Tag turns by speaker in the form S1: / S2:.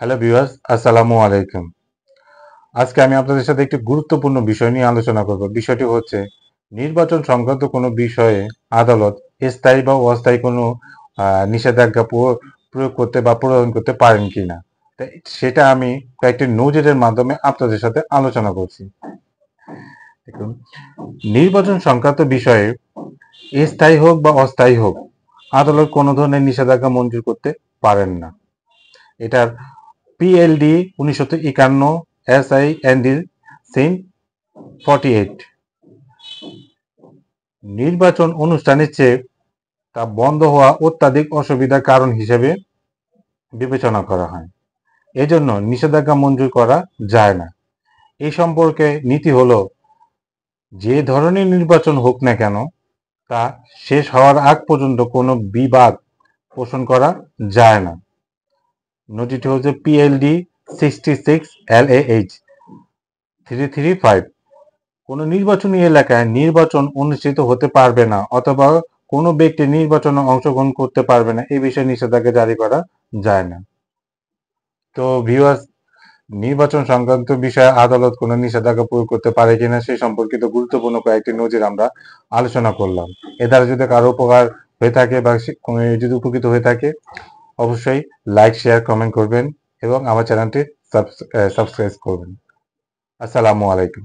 S1: Hello viewers, আসসালামু আলাইকুম। আজকে আমি আপনাদের সাথে একটি গুরুত্বপূর্ণ বিষয় নিয়ে আলোচনা করব। বিষয়টি হচ্ছে নির্বাচন সংক্রান্ত কোনো বিষয়ে আদালত স্থায়ী বা অস্থায়ী কোনো নিষেধাজ্ঞা প্রয়োগ করতে বা প্রয়োগ করতে পারেন কিনা। তাই সেটা আমি কয়েকটি নজিরের মাধ্যমে আপনাদের সাথে আলোচনা করছি। দেখুন, নির্বাচন সংক্রান্ত বিষয়ে স্থায়ী হোক বা অস্থায়ী হোক, আদালত কোনো ধরনের নিষেধাজ্ঞা মঞ্জুর করতে পারেন না। এটার পিএলডি 1951, SIND সিন 48। নির্বাচন অনুষ্ঠানের চেয়ে তা বন্ধ হওয়া অত্যাধিক অসুবিধার কারণ হিসেবে বিবেচনা করা হয়। এজন্য নিষেধাজ্ঞা মঞ্জুর করা যায় না। এই সম্পর্কে নীতি হলো, যে ধরনের নির্বাচন হোক না কেন তা শেষ হওয়ার আগ পর্যন্ত কোনো বিবাদ পোষণ করা যায় না। নথিটি হচ্ছে পিএলডি 66 LAH 335। কোনো নির্বাচনী এলাকায় নির্বাচন অনুষ্ঠিত হতে পারবে না অথবা কোনো ব্যক্তি নির্বাচনে অংশগ্রহণ করতে পারবে না, এই বিষয়ে নিষেধাজ্ঞা জারি করা যায় না। তো ভিউয়ার্স, নির্বাচন সংক্রান্ত বিষয়ে আদালত কোনো নিষেধাজ্ঞা প্রয়োগ করতে পারে কিনা সেই সম্পর্কিত গুরুত্বপূর্ণ কয়েকটি নজির আমরা আলোচনা করলাম। এ দ্বারা যদি কারো উপকার হয়ে থাকে বা যদি উপকৃত হয়ে থাকে, অবশ্যই লাইক, শেয়ার, কমেন্ট করবেন এবং আমার চ্যানেলটি সাবস্ক্রাইব করবেন। আসসালামু আলাইকুম।